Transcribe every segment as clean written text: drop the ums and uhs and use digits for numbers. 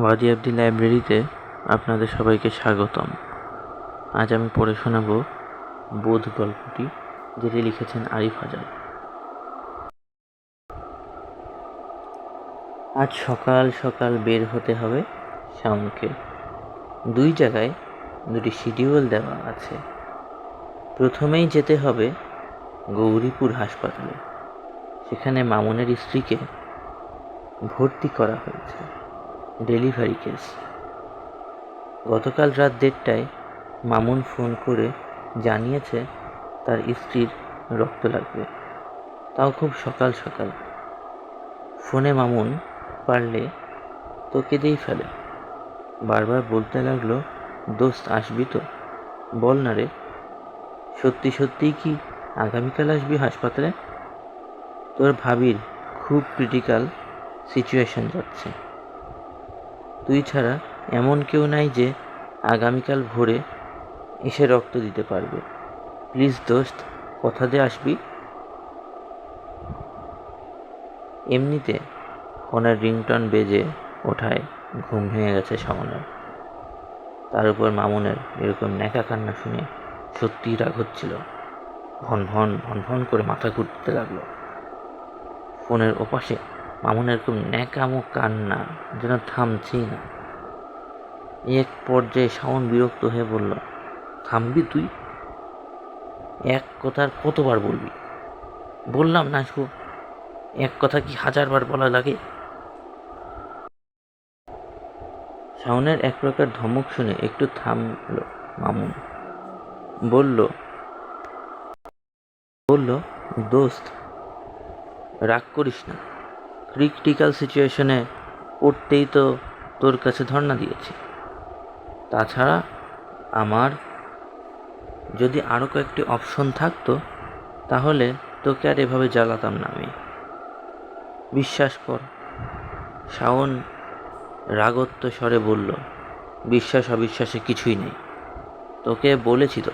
ওয়াদি আবদি লাইব্রেরিতে আপনাদের সবাইকে স্বাগতম। আজ আমি পড়ে শোনাব বোধ গল্পটি, যেটি লিখেছেন আরিফ হাজার। আজ সকাল সকাল বের হতে হবে শাওনকে। দুই জায়গায় দুটি শিডিউল দেওয়া আছে। প্রথমেই যেতে হবে গৌরীপুর হাসপাতালে। সেখানে মামুনের স্ত্রীকে ভর্তি করা হয়েছে, ডেলিভারি কেস। গতকাল রাত 1:30টায় মামুন ফোন করে জানিয়েছে তার স্ত্রীর রক্ত লাগবে, তাও খুব সকাল সকাল। ফোনে মামুন পারলে তো কেঁদেই ফেলে। বারবার বলতে লাগলো, দোস্ত আসবি তো, বল না রে, সত্যি সত্যিই কি আগামীকাল আসবি হাসপাতালে? তোর ভাবির খুব ক্রিটিক্যাল সিচুয়েশন যাচ্ছে। তুই ছাড়া এমন কেউ নাই যে আগামীকাল ভোরে এসে রক্ত দিতে পারবে। প্লিজ দোস্ত, কথা দিয়ে আসবি। এমনিতে ফোনের রিংটন বেজে ওঠায় ঘুম ভেঙে গেছে শাওনের। তার উপর মামুনের এরকম ন্যাকা কান্না শুনে সত্যিই রাগ হচ্ছিল। ভন ভন ভন ভন করে মাথা ঘুরতে লাগলো। ফোনের ওপাশে মামুনের এরকম ন্যাকামো কান্না যেন থামছেই না। এক পর্যায়ে শাওন বিরক্ত হয়ে বলল, থামবি তুই? এক কথার কতবার বলবি? বললাম না আসবো, এক কথা কি 1000বার বলা লাগে? শাওনের এক প্রকার ধমক শুনে একটু থামল মামুন। বলল, দোস্ত রাগ করিস না, ক্রিটিক্যাল সিচুয়েশনে পড়তেই তো তোর কাছে ধর্ণা দিয়েছি। তাছাড়া আমার যদি আরও কয়েকটি অপশন থাকতো তাহলে তোকে আর এভাবে জ্বালাতাম না আমি। বিশ্বাস কর। শাওন রাগত্ব স্বরে বলল, বিশ্বাস অবিশ্বাসে কিছুই নেই। তোকে বলেছি তো,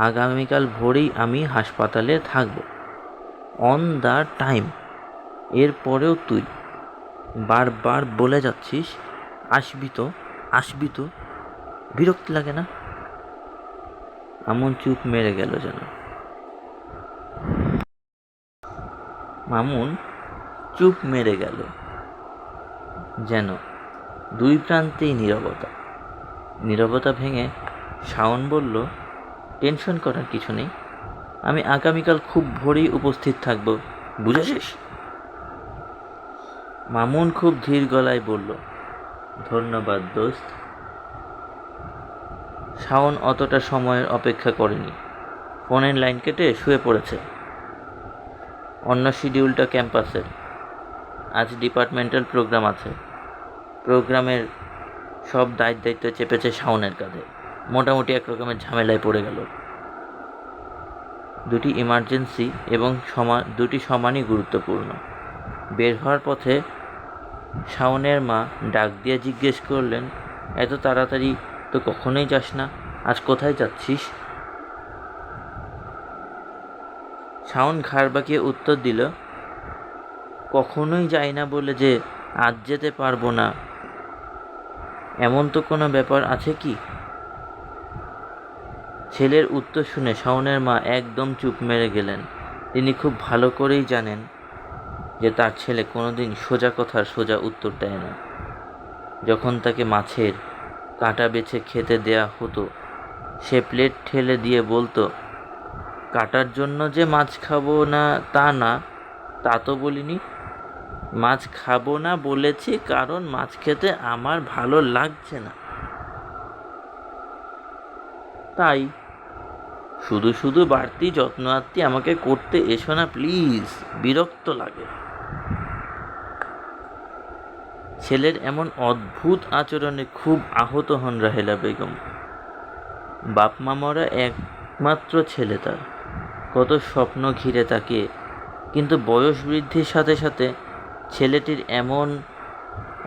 আগামীকাল ভোরেই আমি হাসপাতালে থাকবো, অন দ্য টাইম। এরপরেও তুই বারবার বলে যাচ্ছিস আসবি তো আসবি তো, বিরক্তি লাগে না? মামুন চুপ মেরে গেল যেন। দুই প্রান্তেই নীরবতা ভেঙে শাওন বলল, টেনশন করার কিছু নেই, আমি আগামীকাল খুব ভোরেই উপস্থিত থাকব, বুঝেছিস? মামুন খুব ধীর গলায় বলল, ধন্যবাদ দোস্ত। শাওন অতটা সময়ের অপেক্ষা করেনি। ফোনের লাইন কেটে শুয়ে পড়েছে। অন্য শিডিউলটা ক্যাম্পাসের। আজ ডিপার্টমেন্টাল প্রোগ্রাম আছে। প্রোগ্রামের সব দায়িত্ব চেপেছে শাওনের কাঁধে। মোটামুটি এক রকমের ঝামেলায় পড়ে গেল। দুটি ইমার্জেন্সি এবং দুটি সমানই গুরুত্বপূর্ণ। বের হওয়ার পথে শাওনের মা ডাক দিয়ে জিজ্ঞেস করলেন, এত তাড়াতাড়ি তো কখনোই যাস না, আজ কোথায় যাচ্ছিস? শাওন ঘাড় বাঁকিয়ে উত্তর দিল, কখনোই যাই না বলে যে আজ যেতে পারবো না এমন তো কোনো ব্যাপার আছে কি? ছেলের উত্তর শুনে শাওনের মা একদম চুপ মেরে গেলেন। তিনি খুব ভালো করেই জানেন যে তার ছেলে কোনোদিন সোজা কথার সোজা উত্তর দেয় না। যখন তাকে মাছের কাঁটা বেছে খেতে দেয়া হতো, সে প্লেট ঠেলে দিয়ে বলতো, কাটার জন্য যে মাছ খাবো না তা না, তা তো বলিনি। মাছ খাবো না বলেছি কারণ মাছ খেতে আমার ভালো লাগছে না। তাই শুধু শুধু বাড়তি যত্ন আত্মি আমাকে করতে এসো না প্লিজ, বিরক্ত লাগে। ছেলের এমন অদ্ভুত আচরণে খুব আহত হন রাহেলা বেগম। বাপ মা মরা একমাত্র ছেলে তার, কত স্বপ্ন ঘিরে তাকে, কিন্তু বয়স বৃদ্ধির সাথে সাথে ছেলেটির এমন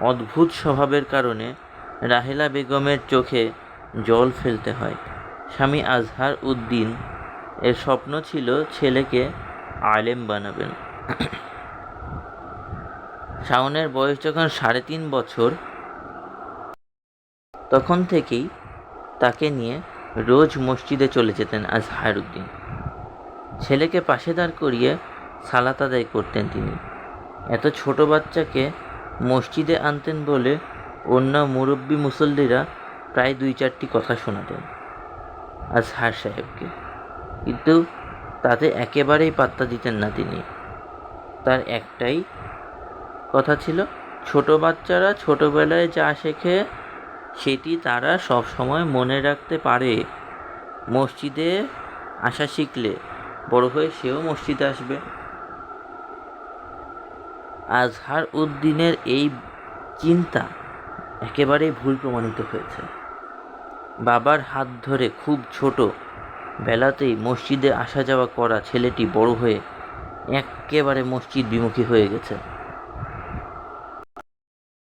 অদ্ভুত স্বভাবের কারণে রাহেলা বেগমের চোখে জল ফেলতে হয়। স্বামী আজহার উদ্দিন এর স্বপ্ন ছিল ছেলেকে আলেম বানাবেন। শাওনের বয়স যখন 3.5 বছর, তখন থেকেই তাকে নিয়ে রোজ মসজিদে চলে যেতেন আজহার উদ্দিন। ছেলেকে পাশে দাঁড় করিয়ে সালাত আদায় করতেন তিনি। এত ছোট বাচ্চাকে মসজিদে আনতেন বলে অন্য মুরব্বী মুসল্লিরা প্রায় 2-4টি কথা শোনাতেন আজহার সাহেবকে, কিন্তু তাতে একেবারেই পাত্তা দিতেন না তিনি। তার একটাই কথা ছিল, ছোট বাচ্চারা ছোটবেলায় যা শেখে সেটি তারা সব সময় মনে রাখতে পারে। মসজিদে আসা শিখলে বড় হয়ে সেও মসজিদে আসবে। আজহার উদ্দিনের এই চিন্তা একেবারেই ভুল প্রমাণিত হয়েছে। বাবার হাত ধরে খুব ছোট বেলাতেই মসজিদে আসা যাওয়া করা ছেলেটি বড় হয়ে একেবারে মসজিদ বিমুখী হয়ে গেছে।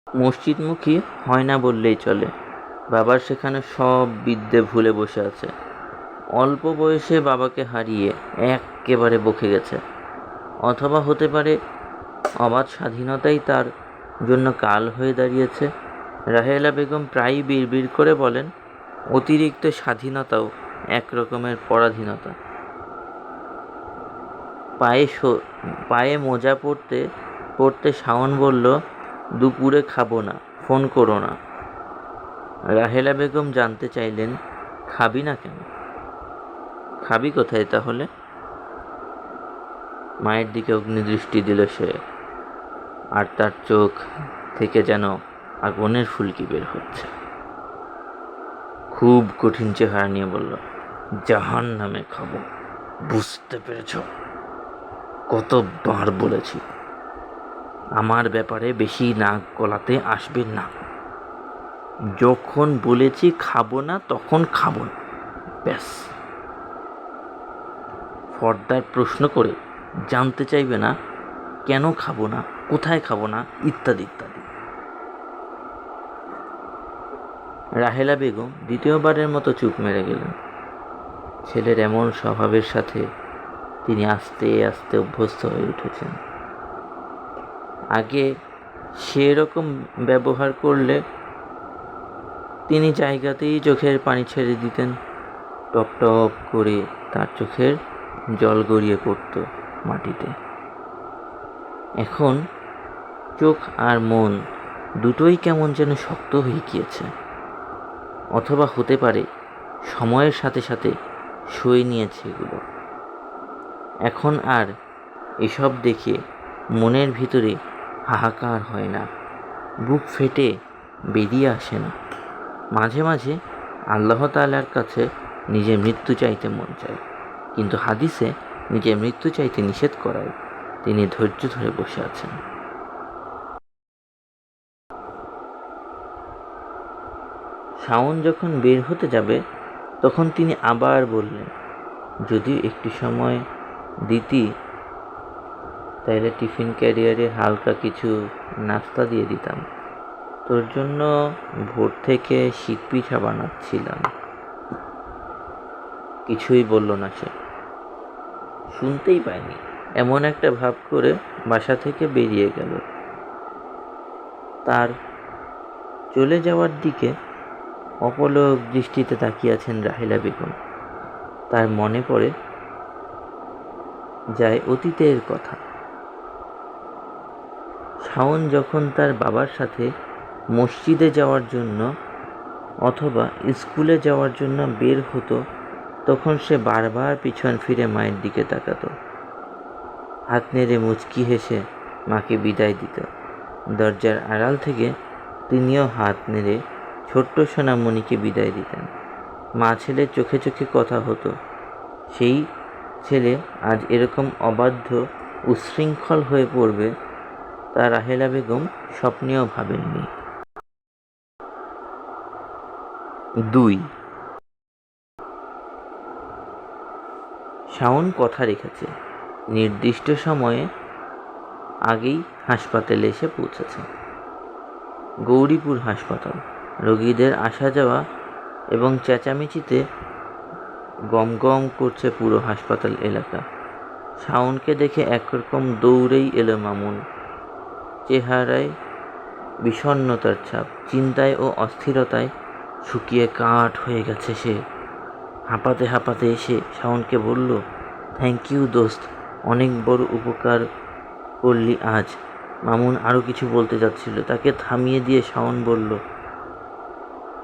মসজিদমুখী হয় না বললেই চলে। বাবার সেখানে সব বিদ্যে ভুলে বসে আছে। অল্প বয়সে বাবাকে হারিয়ে একেবারে বকে গেছে। অথবা হতে পারে অবাধ স্বাধীনতাই তার জন্য কাল হয়ে দাঁড়িয়েছে। রাহেলা বেগম প্রায়ই বিড়বিড় করে বলেন, অতিরিক্ত স্বাধীনতাও এক রকমের পরাধীনতা। পায়ে মোজা পরতে পরতে শাওন বলল, দুপুরে খাবো না, ফোন করো না। রাহেলা বেগম জানতে চাইলেন, খাবি না কেন? খাবি কোথায় তাহলে? মায়ের দিকে অগ্নিদৃষ্টি দিল সে, আর তার চোখ থেকে যেন আগুনের ফুলকি বের হচ্ছে। খুব কঠিন চেহারা নিয়ে বলল, জাহান্নামে খাবো। বুঝতে পেরেছ? কতবার বলেছি আমার ব্যাপারে বেশি নাক গলাতে আসবেন না। যখন বলেছি খাবো না তখন খাবো না, ব্যাস। ফর্দার প্রশ্ন করে জানতে চাইবে না কেন খাবো না, কোথায় খাবো না, ইত্যাদি ইত্যাদি। রাহেলা বেগম দ্বিতীয়বারের মতো চুপ মেরে গেলেন। ছেলের এমন স্বভাবের সাথে তিনি আস্তে আস্তে অভ্যস্ত হয়ে উঠেছেন। আগে সেরকম ব্যবহার করলে তিনি জায়গাতেই চোখের পানি ছেড়ে দিতেন। টপ টপ করে তার চোখের জল গড়িয়ে পড়ত মাটিতে। এখন চোখ আর মন দুটোই কেমন যেন শক্ত হয়ে গিয়েছে। অথবা হতে পারে সময়ের সাথে সাথে সয়ে নিয়েছে এগুলো। এখন আর এসব দেখে মনের ভিতরে হাহাকার হয় না, বুক ফেটে বেরিয়ে আসে না। মাঝে মাঝে আল্লাহ তাআলার কাছে নিজের মৃত্যু চাইতে মন চায়, কিন্তু হাদিসে নিজের মৃত্যু চাইতে নিষেধ করায় তিনি ধৈর্য ধরে বসে আছেন। শাওন যখন বের হতে যাবে তখন তিনি আবার বললেন, যদি একটু সময় দিতি তাহলে টিফিন ক্যারিয়ারে হালকা কিছু নাস্তা দিয়ে দিতাম। তোর জন্য ভোর থেকে শীত পিঠা বানাচ্ছিলাম। কিছুই বলল না সে, শুনতেই পায়নি এমন একটা ভাব করে বাসা থেকে বেরিয়ে গেল। তার চলে যাওয়ার দিকে অপলক দৃষ্টিতে তাকিয়ে আছেন রাহেলা বেগম। তার মনে পড়ে যায় অতীতের কথা। শাওন যখন তার বাবার সাথে মসজিদে যাওয়ার জন্য অথবা স্কুলে যাওয়ার জন্য বের হতো, তখন সে বারবার পিছন ফিরে মায়ের দিকে তাকাতো। হাত নেড়ে মুচকি হেসে মাকে বিদায় দিত। দরজার আড়াল থেকে তিনিও হাত নেড়ে ছোট্ট সোনামণিকে বিদায় দিতেন। মা ছেলের চোখে চোখে কথা হতো। সেই ছেলে আজ এরকম অবাধ্য উচ্ছৃঙ্খল হয়ে পড়বে তা রাহেলা বেগম স্বপ্নেও ভাবেননি। 2. শাওন কথা রেখেছে, নির্দিষ্ট সময়ে আগেই হাসপাতালে এসে পৌঁছেছে। গৌরীপুর হাসপাতাল। রোগীদের আসা যাওয়া এবং চেঁচামেচিতে গমগম করছে পুরো হাসপাতাল এলাকা। শাওনকে দেখে একরকম দৌড়েই এলো মামুন। চেহারায় বিষণ্ণতার ছাপ, চিন্তায় ও অস্থিরতায় শুকিয়ে কাঠ হয়ে গেছে সে। হাঁপাতে হাঁপাতে এসে শাওনকে বলল, থ্যাংক ইউ দোস্ত, অনেক বড় উপকার করলি আজ। মামুন আরও কিছু বলতে যাচ্ছিল, তাকে থামিয়ে দিয়ে শাওন বলল,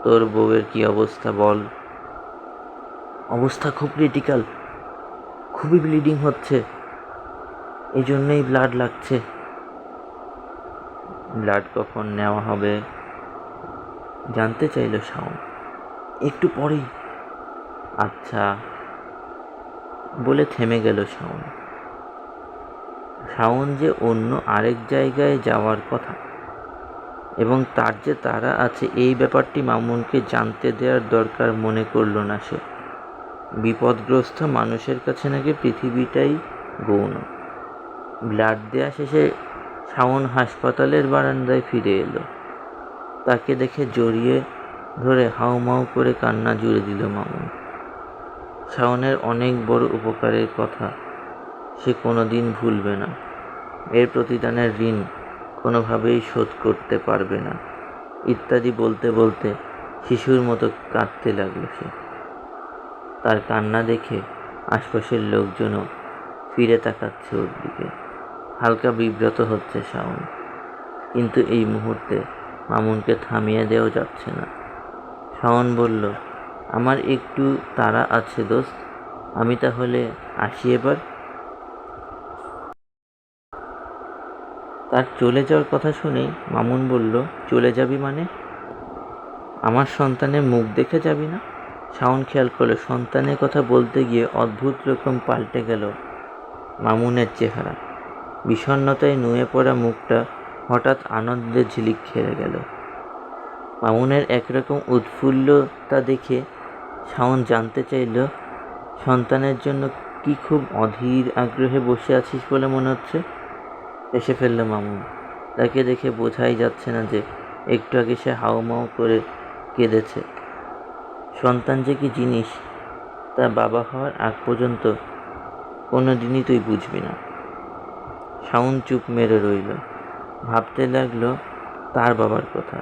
তোর বউয়ের কি অবস্থা বল। অবস্থা খুব ক্রিটিক্যাল, খুবই ব্লিডিং হচ্ছে, এই জন্যই ব্লাড লাগছে। ব্লাড কখন নেওয়া হবে জানতে চাইল শাওন। একটু পরেই। আচ্ছা বলে থেমে গেল শাওন। শাওন যে অন্য আরেক জায়গায় যাওয়ার কথা এবং তার যে তারা আছে এই ব্যাপারটি মামুনকে জানতে দেওয়ার দরকার মনে করল না সে। বিপদগ্রস্ত মানুষের কাছে নাকি পৃথিবীটাই গৌণ। ব্লাড দেয়া শেষে শাওন হাসপাতালের বারান্দায় ফিরে এলো। তাকে দেখে জড়িয়ে ধরে হাউমাউ করে কান্না জুড়ে দিল মামুন। শাওনের অনেক বড় উপকারের কথা সে কোনোদিন ভুলবে না। এর প্রতিদানের ঋণ কোনোভাবেই শোধ করতে পারবে না, ইত্যাদি বলতে বলতে শিশুর মতো কাঁদতে লাগলো সে। তার কান্না দেখে আশপাশের লোকজনও ফিরে তাকাচ্ছে ওর দিকে। হালকা বিব্রত হচ্ছে শাওন, কিন্তু এই মুহূর্তে মামুনকে থামিয়ে দেওয়া যাচ্ছে না। শাওন বলল, আমার একটু তাড়া আছে দোস্ত, আমি তাহলে আসি এবার। তার চলে যাওয়ার কথা শুনেই মামুন বলল, চলে যাবি মানে? আমার সন্তানের মুখ দেখে যাবি না? শাওন খেয়াল করলো সন্তানের কথা বলতে গিয়ে অদ্ভুত রকম পাল্টে গেল মামুনের চেহারা। বিষণ্ণতায় নুয়ে পড়া মুখটা হঠাৎ আনন্দের ঝিলিক খেলে গেল। মামুনের একরকম উৎফুল্লতা দেখে শাওন জানতে চাইল, সন্তানের জন্য কি খুব অধীর আগ্রহে বসে আছিস বলে মনে হচ্ছে? এসে ফেলল মামুন। তাকে দেখে বোঝাই যাচ্ছে না যে একটু আগে সে হাউমাউ করে কেঁদেছে। সন্তান যে কি জিনিস তার বাবা হওয়ার আগ পর্যন্ত কোনোদিনই তুই বুঝবি না। শাওন চুপ মেরে রইল, ভাবতে লাগলো তার বাবার কথা।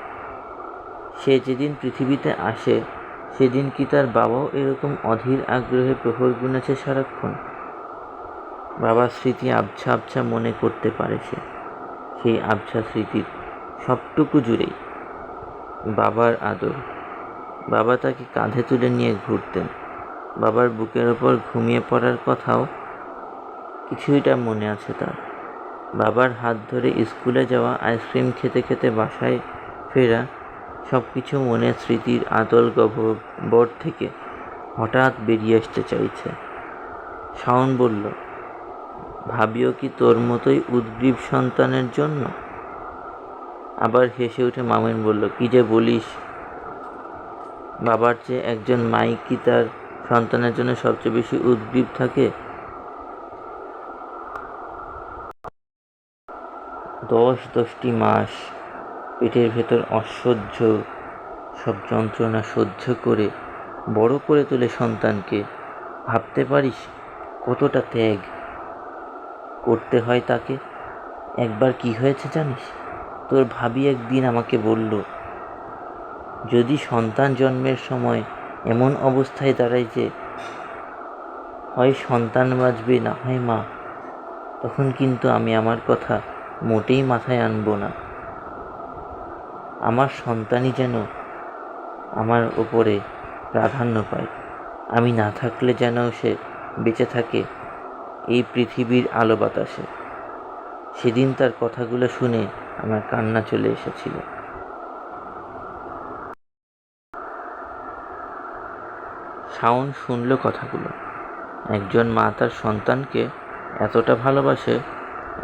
সে যেদিন পৃথিবীতে আসে সেদিন কি তার বাবাও এরকম অধীর আগ্রহে প্রহর গুনেছে সারাক্ষণ? বাবার স্মৃতি আবছা আবছা মনে করতে পারে সে। সেই আবছা স্মৃতির সবটুকু জুড়েই বাবার আদর। বাবা তাকে কাঁধে তুলে নিয়ে ঘুরতেন। বাবার বুকের ওপর ঘুমিয়ে পড়ার কথাও কিছুটা মনে আছে তার। বাবার হাত ধরে স্কুলে যাওয়া, আইসক্রিম খেতে খেতে বাসায় ফেরা, সব কিছু মনের স্মৃতির আদল গহ্বর থেকে হঠাৎ বেরিয়ে আসতে চাইছে। শাওন বলল, ভাবিও কি তোর মতোই উদ্গ্রীব সন্তানের জন্য? আবার হেসে উঠে মামুন বলল, কি যে বলিস, বাবার চেয়ে একজন মাই কি তার সন্তানের জন্য সবচেয়ে বেশি উদ্গ্রীব থাকে? 10 মাস পেটের ভেতর অসহ্য সব যন্ত্রণা সহ্য করে বড় করে তোলে সন্তানকে। ভাবতে পারিস কতটা ত্যাগ করতে হয় তাকে? একবার কি হয়েছে জানিস? তোর ভাবি একদিন আমাকে বলল, যদি সন্তান জন্মের সময় এমন অবস্থায় দাঁড়ায় যে হয় সন্তান বাঁচবে না হয় মা, তখন কিন্তু আমি আমার কথা মোটেই মাথায় আনব না। আমার সন্তানই যেন আমার ওপরে প্রাধান্য পায়। আমি না থাকলে যেন সে বেঁচে থাকে এই পৃথিবীর আলো বাতাসে। সেদিন তার কথাগুলো শুনে আমার কান্না চলে এসেছিল। শাওন শুনল কথাগুলো। একজন মা তার সন্তানকে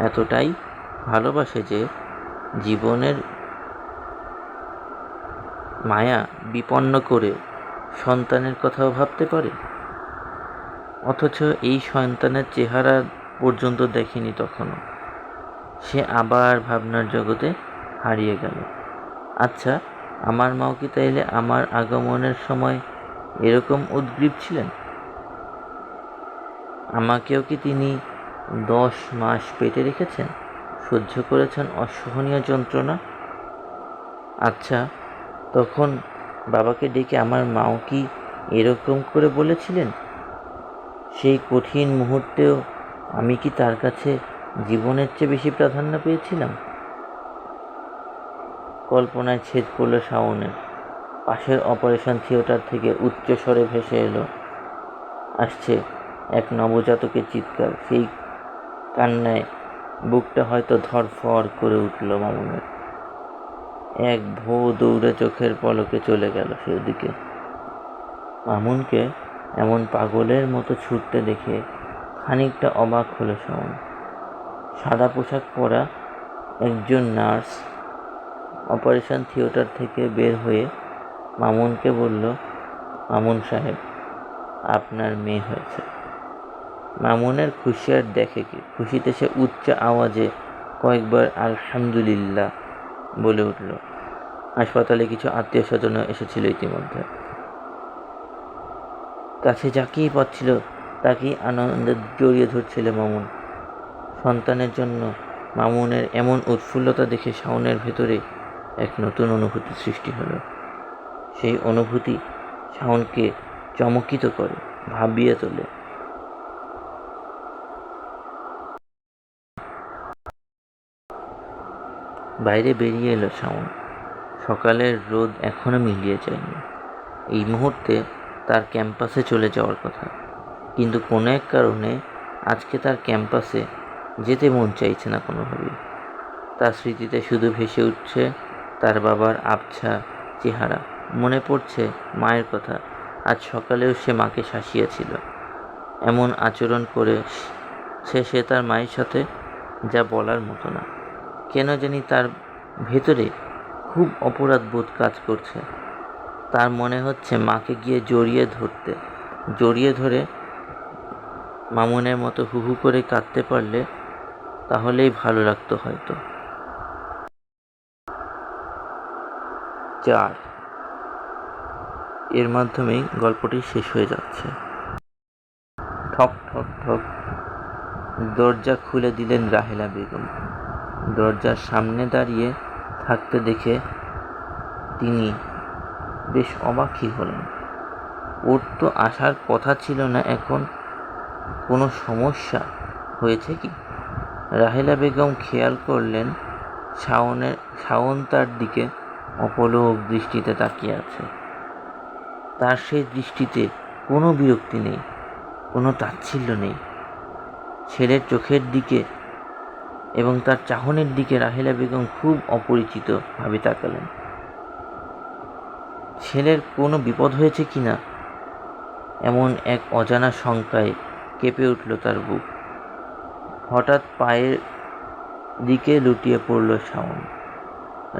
এতটাই ভালোবাসে যে জীবনের মায়া বিপন্ন করে সন্তানের কথাও ভাবতে পারে। অথচ এই সন্তানের চেহারা পর্যন্ত দেখেনি তখনও। সে আবার ভাবনার জগতে হারিয়ে গেল। আচ্ছা, আমার মাও কি তাইলে আমার আগমনের সময় এরকম উদ্গ্রীব ছিলেন? আমাকেও কি তিনি 10 মাস পেটে রেখেছেন, সহ্য করেছেন অসহনীয় যন্ত্রণা? আচ্ছা, তখন বাবাকে ডেকে আমার মাও কি এরকম করে বলেছিলেন? সেই কঠিন মুহূর্তেও আমি কি তার কাছে জীবনের চেয়ে বেশি প্রাধান্য পেয়েছিলাম? কল্পনায় ছেদ পড়ল শাওনের। পাশের অপারেশন থিয়েটার থেকে উচ্চ স্বরে ভেসে আসছে এক নবজাতকের চিৎকার। সেই কান্নায় বুকটা হয়তো ধড়ফড় করে উঠল মামুনের। এক ভো দৌড়ে চোখের পলকে চলে গেল সেদিকে। মামুনকে এমন পাগলের মতো ছুটতে দেখে খানিকটা অবাক হলো শাওন। সাদা পোশাক পরা একজন নার্স অপারেশন থিয়েটার থেকে বের হয়ে মামুনকে বলল, মামুন সাহেব, আপনার মেয়ে হয়েছে। মামুনের খুশি আর দেখে কি, খুশিতে সে উচ্চ আওয়াজে কয়েকবার আলহামদুলিল্লাহ বলে উঠল। হাসপাতালে কিছু আত্মীয় স্বজনও এসেছিল ইতিমধ্যে। কাছে যাকেই পাচ্ছিল তাকেই আনন্দে জড়িয়ে ধরছিল মামুন। সন্তানের জন্য মামুনের এমন উৎফুল্লতা দেখে শাওনের ভেতরে এক নতুন অনুভূতি সৃষ্টি হলো। সেই অনুভূতি শাওনকে চমকিত করে, ভাবিয়ে তোলে। বাইরে বেরিয়ে এলো শাওন। সকালের রোদ এখনো মিলিয়ে যায়নি। এই মুহূর্তে তার ক্যাম্পাসে চলে যাওয়ার কথা, কিন্তু কোনো এক কারণে আজকে তার ক্যাম্পাসে যেতে মন চাইছে না কোনোভাবেই। তার স্মৃতিতে শুধু ভেসে উঠছে তার বাবার আবছা চেহারা। মনে পড়ছে মায়ের কথা। আজ সকালেও সে মাকে শাসিয়েছিল। এমন আচরণ করে সে তার মায়ের সাথে, যা বলার মতো না। কেন জানি তার ভেতরে খুব অপরাধ বোধ কাজ করছে। তার মনে হচ্ছে মাকে গিয়ে জড়িয়ে ধরে মামুনের মতো হু হু করে কাঁদতে পারলে তাহলেই ভালো লাগতো হয়তো। 4 এর মাধ্যমেই গল্পটি শেষ হয়ে যাচ্ছে। ঠক ঠক ঠক দরজা খুলে দিলেন রাহেলা বেগম। দরজার সামনে দাঁড়িয়ে থাকতে দেখে তিনি বেশ অবাকই হলেন। ওর তো আসার কথা ছিল না, এখন কোনো সমস্যা হয়েছে কি? রাহেলা বেগম খেয়াল করলেন শাওন তার দিকে অপলক দৃষ্টিতে তাকিয়ে আছে। তার সেই দৃষ্টিতে কোনো বিরক্তি নেই, কোনো তাচ্ছিল্য নেই। ছেলের চোখের দিকে এবং তার চাহনির দিকে রাহেলা বেগম খুব অপরিচিত ভাবে তাকালেন। ছেলের কোনো বিপদ হয়েছে কিনা এমন এক অজানা শঙ্কায় কেঁপে উঠল তার বুক। হঠাৎ পায়ের দিকে লুটিয়ে পড়ল শাওন।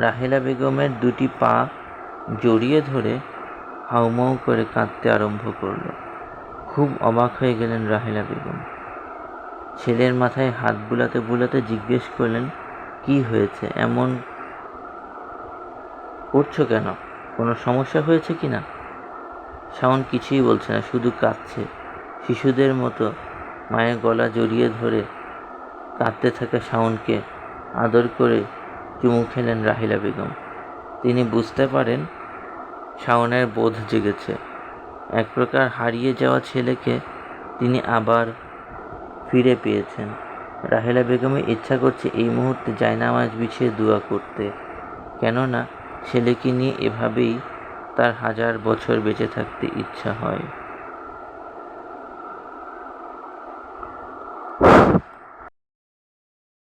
রাহেলা বেগমের দুটি পা জড়িয়ে ধরে হাউমাউ করে কাঁদতে আরম্ভ করল। খুব অবাক হয়ে গেলেন রাহেলা বেগম। ছেলের মাথায় হাত বুলাতে বুলাতে জিজ্ঞেস করলেন, কি হয়েছে, এমন করছো কেন? কোনো সমস্যা হয়েছে কিনা? শাওন কিছুই বলছে না, শুধু কাঁদছে। শিশুদের মতো মায়ের গলা জড়িয়ে ধরে কাঁদতে থাকা শাওনকে আদর করে চুমু খেলেন রাহেলা বেগম। তিনি বুঝতে পারেন শাওনের বোধ জেগেছে। এক প্রকার হারিয়ে যাওয়া ছেলেকে তিনি আবার ফিরে পেয়েছেন। রাহেলা বেগমের ইচ্ছা করছে এই মুহূর্তে জায়নামাজ বিছিয়ে দোয়া করতে, কেননা ছেলেকে নিয়ে এভাবেই তার 1000 বছর বেঁচে থাকতে ইচ্ছা হয়।